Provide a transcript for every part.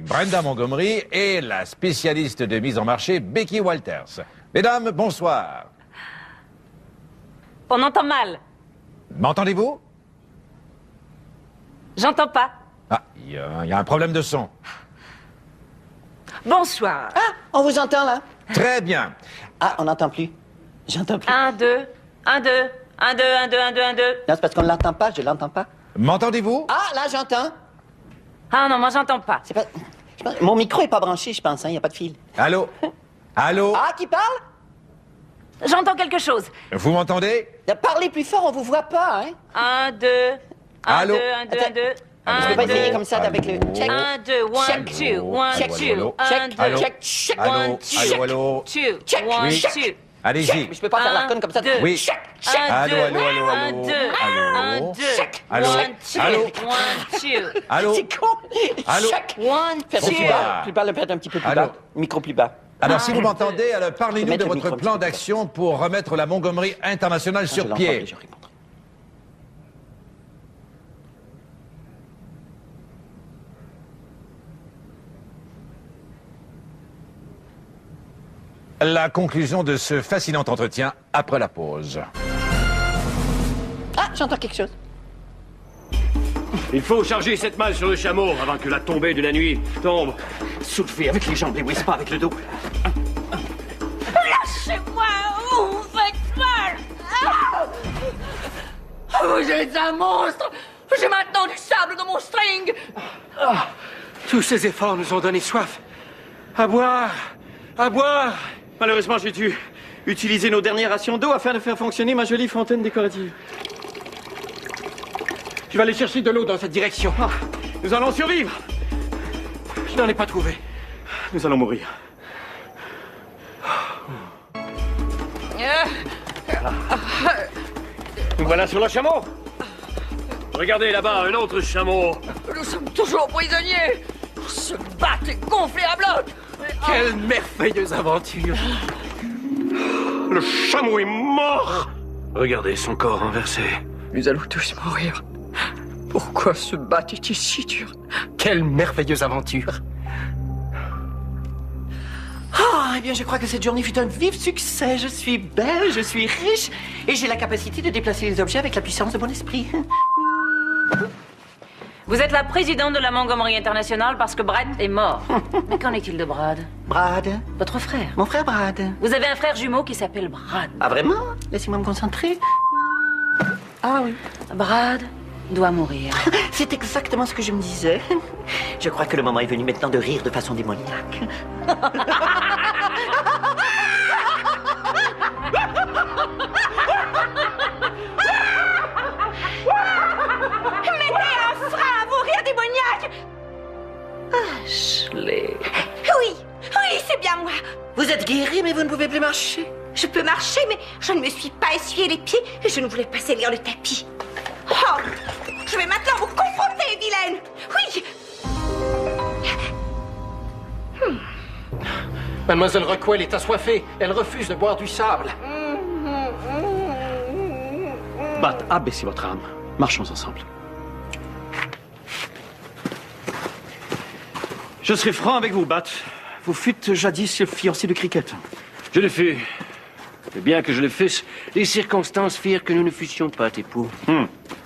avec Brenda Montgomery et la spécialiste de mise en marché Becky Walters. Mesdames, bonsoir. On entend mal. M'entendez-vous? J'entends pas. Ah, il y a un problème de son. Bonsoir. Ah, on vous entend là? Très bien. Ah, on n'entend plus. J'entends plus. 1, 2, 1, 2, 1, 2, 1, 2, 1, 2, 1, 2. Non, c'est parce qu'on ne l'entend pas, je l'entends pas. M'entendez-vous? Ah, là, j'entends. Ah non, moi j'entends pas. C'est pas... Mon micro est pas branché, je pense, hein, il n'y a pas de fil. Allô? Allô? Ah, qui parle? J'entends quelque chose. Vous m'entendez? Parlez plus fort, on vous voit pas, hein. 1, 2, 1, Allô? 2, 1, 2, 1, 2. Je peux pas essayer comme ça avec le... Check. 1, 2, 1, 2, 1, Check. 2, 1, Check. 2, Check. Check. Allô? 1, 2, Allô? Check. 1, Oui. 2. Allez-y. Mais je peux pas faire la conne comme ça. deux. Oui. Check. Check. Allô, allô, allô, 1, allô? 2, Allô? 1, 2, Allô? 1, 2, Allô? 1, 2. Allô? C'est con. Allô? Check. 1, Faites plus 2. bas, plus bas, le faites un petit peu plus Allô? bas. Micro plus bas. Alors, si vous m'entendez, alors parlez-nous Mettre de le votre micro un plan petit peu d'action pour remettre la Montgomery internationale Je sur l'entends pied. plus, je répondrai. La conclusion de ce fascinant entretien après la pause. Ah, j'entends quelque chose. Il faut charger cette malle sur le chameau avant que la tombée de la nuit tombe. Soulever avec les jambes, Lewis, pas avec le dos. Lâchez-moi, vous me faites mal. Vous êtes un monstre. J'ai maintenant du sable dans mon string. Tous ces efforts nous ont donné soif. À boire. À boire. Malheureusement, j'ai dû utiliser nos dernières rations d'eau afin de faire fonctionner ma jolie fontaine décorative. Je vais aller chercher de l'eau dans cette direction. Ah, nous allons survivre. Je n'en ai pas trouvé. Nous allons mourir. Nous voilà sur le chameau. Regardez là-bas, un autre chameau. Nous sommes toujours prisonniers. Ce bat est gonflé à bloc. Quelle merveilleuse aventure. Le chameau est mort. Regardez son corps renversé. Nous allons tous mourir. Pourquoi ce bat est-il si dur? Quelle merveilleuse aventure. Ah, eh bien, je crois que cette journée fut un vif succès. Je suis belle, je suis riche, et j'ai la capacité de déplacer les objets avec la puissance de mon esprit. Vous êtes la présidente de la Montgomery International parce que Brett est mort. Mais qu'en est-il de Brad? Brad, Votre frère. mon frère Brad. Vous avez un frère jumeau qui s'appelle Brad. Ah, vraiment? Laissez-moi me concentrer. Ah oui. Brad doit mourir. C'est exactement ce que je me disais. Je crois que le moment est venu maintenant de rire de façon démoniaque. Mettez un frein à vos rires démoniaques! Ashley. Oui, c'est bien moi. Vous êtes guéri, mais vous ne pouvez plus marcher. Je peux marcher, mais je ne me suis pas essuyé les pieds et je ne voulais pas salir le tapis. Oh, je vais maintenant vous confronter, vilaine. Oui. Mademoiselle Rockwell est assoiffée. Elle refuse de boire du sable. Bat, abaissez votre âme. Marchons ensemble. Je serai franc avec vous, Bat. Vous fûtes jadis le fiancé de Cricket. Je le fus. Mais bien que je le fusse, les circonstances firent que nous ne fussions pas époux.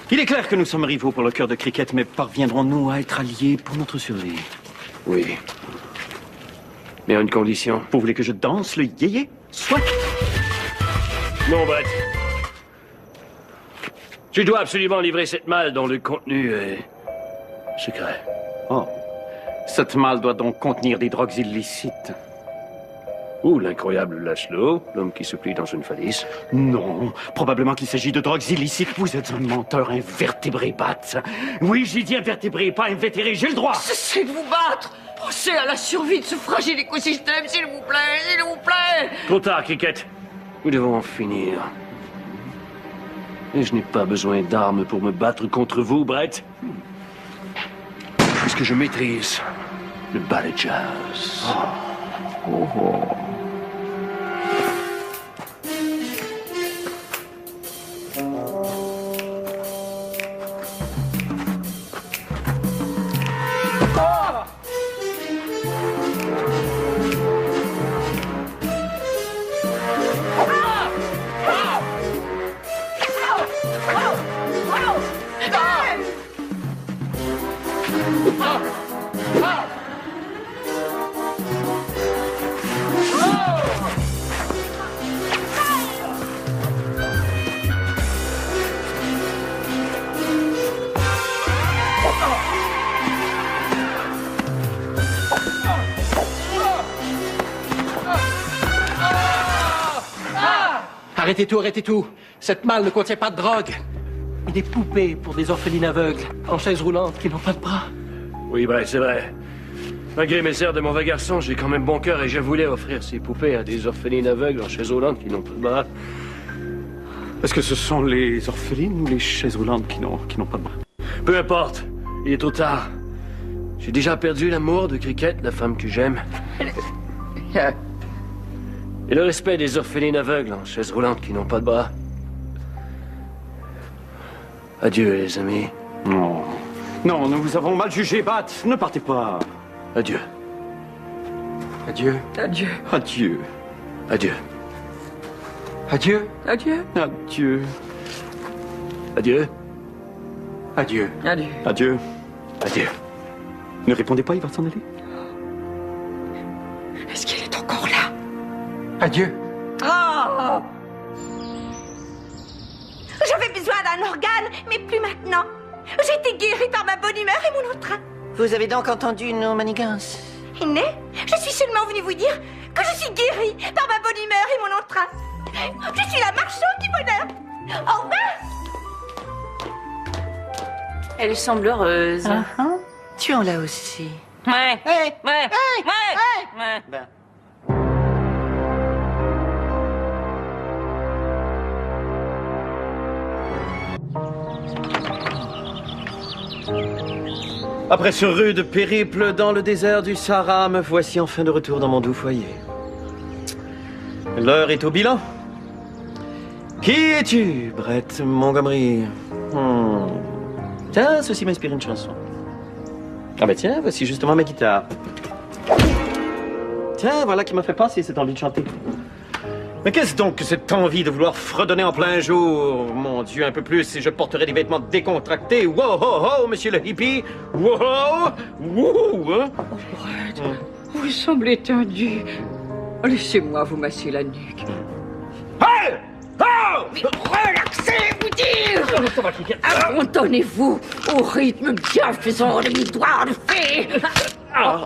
Il est clair que nous sommes rivaux pour le cœur de Cricket, mais parviendrons-nous à être alliés pour notre survie? Oui. Mais à une condition. Vous voulez que je danse le yéyé? Soit. Non, Brett. Je dois absolument livrer cette malle dont le contenu est secret. Oh. Cette malle doit donc contenir des drogues illicites. Ou l'incroyable Laszlo, l'homme qui se plie dans une valise. Non, probablement qu'il s'agit de drogues illicites. Vous êtes un menteur invertébré, Bat. Oui, j'ai dit invertébré, pas invétéré, j'ai le droit. Cessez de vous battre! Pensez à la survie de ce fragile écosystème, s'il vous plaît, s'il vous plaît! Trop tard, Cricket. Nous devons en finir. Et je n'ai pas besoin d'armes pour me battre contre vous, Brett. Puisque je maîtrise le ballet jazz. Arrêtez tout. Cette malle ne contient pas de drogue. Mais des poupées pour des orphelines aveugles, en chaise roulante, qui n'ont pas de bras. Oui, Brett, c'est vrai. Malgré mes airs de mauvais garçon, j'ai quand même bon cœur et je voulais offrir ces poupées à des orphelines aveugles en chaise roulante qui n'ont pas de bras. Est-ce que ce sont les orphelines ou les chaises roulantes qui n'ont pas de bras? Peu importe, il est trop tard. J'ai déjà perdu l'amour de Cricket, la femme que j'aime. Et le respect des orphelines aveugles en chaise roulante qui n'ont pas de bras. Adieu, les amis. Non, nous vous avons mal jugé, Bat. Ne partez pas. Adieu. Adieu. Adieu. Adieu. Adieu. Adieu. Adieu. Adieu. Adieu. Adieu. Adieu. Adieu. Adieu. Ne répondez pas, il va s'en aller. Est-ce qu'il est encore là? Adieu. Ah! J'avais besoin d'un organe, mais plus maintenant. J'ai été guérie par ma bonne humeur et mon entrain. Vous avez donc entendu nos manigances? Inné, je suis seulement venue vous dire que je suis guérie par ma bonne humeur et mon entrain. Je suis la marchande du bonheur. Au revoir. Elle semble heureuse. Tu en l'as aussi. Ouais. Hey, Ouais. hey, Ouais. hey. Ouais. Ben. Après ce rude périple dans le désert du Sahara, me voici enfin de retour dans mon doux foyer. L'heure est au bilan. Qui es-tu, Brett Montgomery? Tiens, ceci m'inspire une chanson. Ah ben tiens, voici justement ma guitare. Tiens, voilà qui m'a fait passer cette envie de chanter. Mais qu'est-ce donc que cette envie de vouloir fredonner en plein jour? Mon Dieu, un peu plus et je porterai des vêtements décontractés. Wow, ho, ho, monsieur le hippie. Wow, wouh, hein? Brett, vous semblez tendu. Laissez-moi vous masser la nuque. Hey! Oh! Mais relaxez-vous dire! Abandonnez-vous au rythme bienfaisant de mes doigts de fée!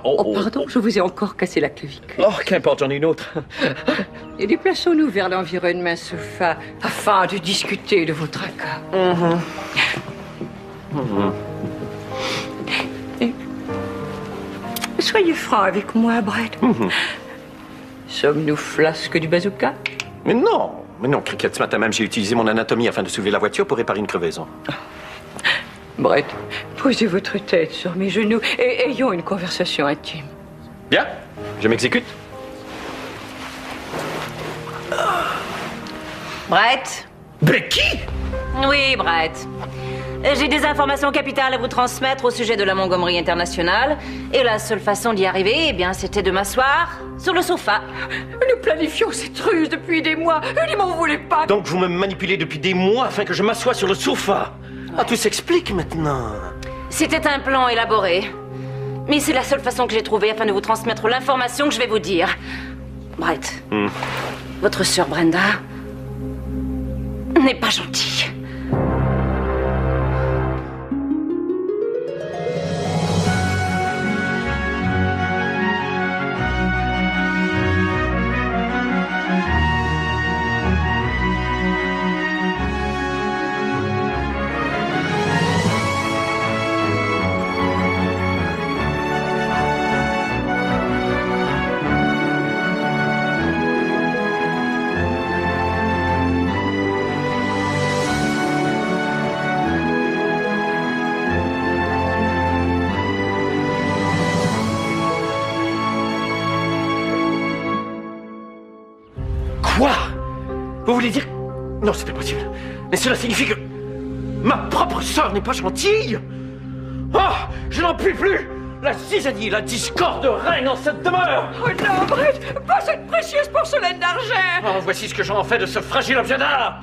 Oh, pardon, je vous ai encore cassé la clavicule. Oh, qu'importe, j'en ai une autre. Et déplaçons-nous vers l'environnement sofa afin de discuter de votre cas. Et soyez franc avec moi, Brett. Sommes-nous flasques du bazooka? Mais non, Cricket, ce matin même, j'ai utilisé mon anatomie afin de soulever la voiture pour réparer une crevaison. Brett, posez votre tête sur mes genoux et ayons une conversation intime. Bien, je m'exécute. Brett? Becky? Oui, Brett. J'ai des informations capitales à vous transmettre au sujet de la Montgomery International. Et la seule façon d'y arriver, eh bien, c'était de m'asseoir sur le sofa. Nous planifions cette ruse depuis des mois. Ne m'en voulez pas. Donc vous me manipulez depuis des mois afin que je m'assoie sur le sofa. Ah, tout s'explique maintenant. C'était un plan élaboré. Mais c'est la seule façon que j'ai trouvée afin de vous transmettre l'information que je vais vous dire. Brett, votre sœur Brenda n'est pas gentille. Quoi? Vous voulez dire... Non, c'est impossible. Mais cela signifie que... ma propre sœur n'est pas gentille? Oh, je n'en puis plus! La zizanie, la discorde règne en cette demeure! Oh non, Brett, pas cette précieuse porcelaine d'argent! Oh, voici ce que j'en fais de ce fragile objet d'art!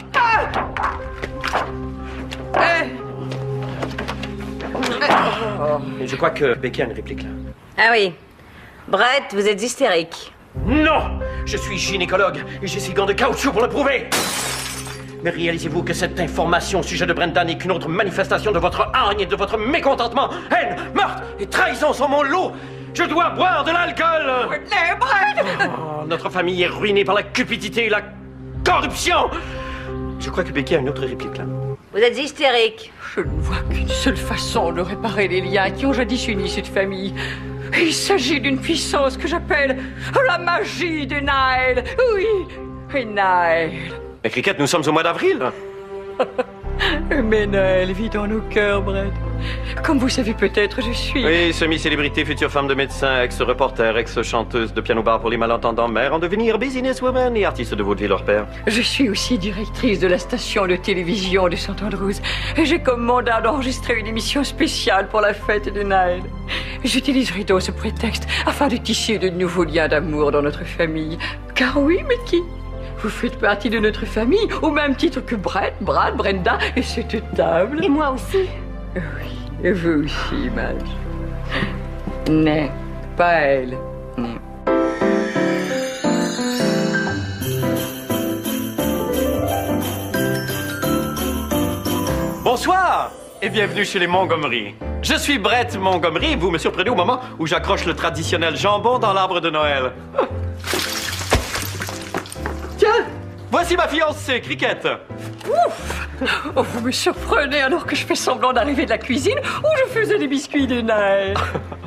Et je crois que Becky a une réplique là. Ah oui. Brett, vous êtes hystérique. Non! Je suis gynécologue et j'ai ces gants de caoutchouc pour le prouver! Mais réalisez-vous que cette information au sujet de Brenda n'est qu'une autre manifestation de votre hargne et de votre mécontentement? Haine, meurtre et trahison sont mon lot! Je dois boire de l'alcool! Brett! Oh, notre famille est ruinée par la cupidité et la corruption! Je crois que Becky a une autre réplique, là. Vous êtes hystérique. Je ne vois qu'une seule façon de réparer les liens qui ont jadis uni cette famille. Il s'agit d'une puissance que j'appelle la magie de Nile. Oui, et Nile. Mais Cricket, nous sommes au mois d'avril. Mais Nile vit dans nos cœurs, Brett. Comme vous savez peut-être, je suis... Oui, semi-célébrité, future femme de médecin, ex-reporter, ex-chanteuse de piano-bar pour les malentendants, mère en devenir businesswoman et artiste de vaudeville hors pair. Je suis aussi directrice de la station de télévision de St. Andrews. Et j'ai comme mandat d'enregistrer une émission spéciale pour la fête de Nile. J'utiliserai donc ce prétexte afin de tisser de nouveaux liens d'amour dans notre famille. Car oui, Mickey, vous faites partie de notre famille, au même titre que Brett, Brad, Brenda et cette table. Et moi aussi. Oui, et vous aussi, Madge. Non, pas elle. Non. Bonsoir et bienvenue chez les Montgomery. Je suis Brett Montgomery et vous me surprenez au moment où j'accroche le traditionnel jambon dans l'arbre de Noël. Tiens, voici ma fiancée, Cricket. Ouf! Oh, vous me surprenez alors que je fais semblant d'arriver de la cuisine où je faisais des biscuits de Noël.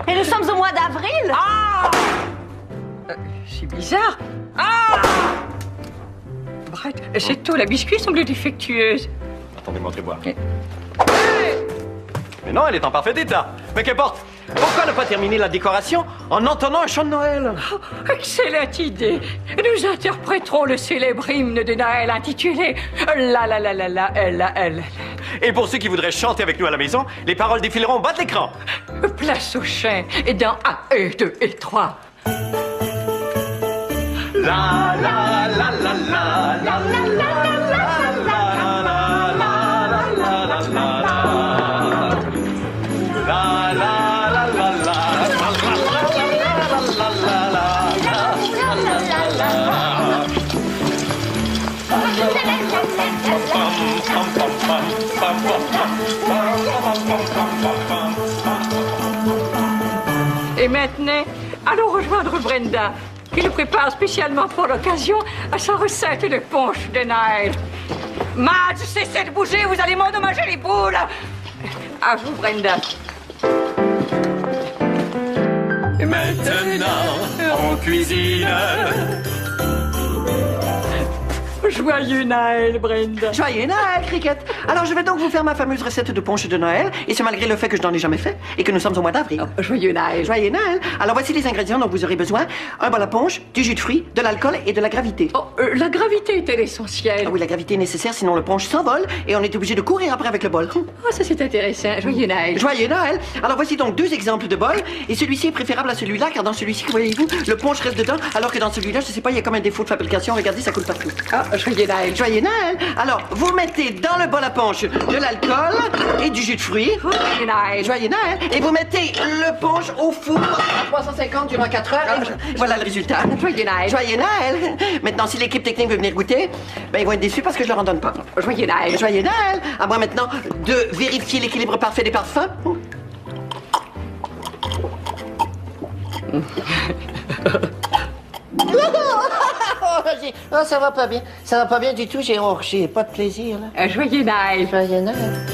Et nous sommes au mois d'avril. Ah! C'est bizarre. Ah! Brett, cette tôle à biscuits semble défectueuse. Attendez, montrez-moi. Mais non, elle est en parfait état. Mais qu'importe. Pourquoi ne pas terminer la décoration en entonnant un chant de Noël? Oh, excellente idée. Nous interpréterons le célèbre hymne de Noël intitulé La la la la la la la. Et pour ceux qui voudraient chanter avec nous à la maison, les paroles défileront au bas de l'écran. Place au chien et dans 1 et 2 et 3. La la la la la la la. Et maintenant, allons rejoindre Brenda, qui nous prépare spécialement pour l'occasion à sa recette de punch de Noël. Madge, cessez de bouger, vous allez m'endommager les boules. À vous, Brenda. Maintenant, on cuisine. Joyeux Noël, Brenda. Joyeux Noël, Cricket. Alors, je vais donc vous faire ma fameuse recette de punch de Noël, et c'est malgré le fait que je n'en ai jamais fait, et que nous sommes au mois d'avril. Oh, joyeux Noël. Joyeux Noël. Alors, voici les ingrédients dont vous aurez besoin. Un bol à punch, du jus de fruits, de l'alcool et de la gravité. Oh, la gravité est essentielle. Ah oui, la gravité est nécessaire, sinon le punch s'envole, et on est obligé de courir après avec le bol. Oh, ça c'est intéressant. Joyeux Noël. Joyeux Noël. Alors, voici donc 2 exemples de bols, et celui-ci est préférable à celui-là, car dans celui-ci, voyez-vous, le punch reste dedans, alors que dans celui-là, je sais pas, il y a comme un défaut de fabrication. Regardez, ça coule partout. Ah, joyeux Noël. Joyeux Noël. Alors, vous mettez dans le bol à punch de l'alcool et du jus de fruits. Joyeux Noël. Joyeux Noël. Et vous mettez le punch au four à 350 durant 4 heures. Et voilà le résultat. Joyeux Noël. Joyeux Noël. Maintenant, si l'équipe technique veut venir goûter, ben ils vont être déçus parce que je leur en donne pas. Joyeux Noël. Joyeux Noël. À moi maintenant de vérifier l'équilibre parfait des parfums. Oh, ça va pas bien. Ça va pas bien du tout. J'ai pas de plaisir, là. Joyeux Noël. Joyeux Noël.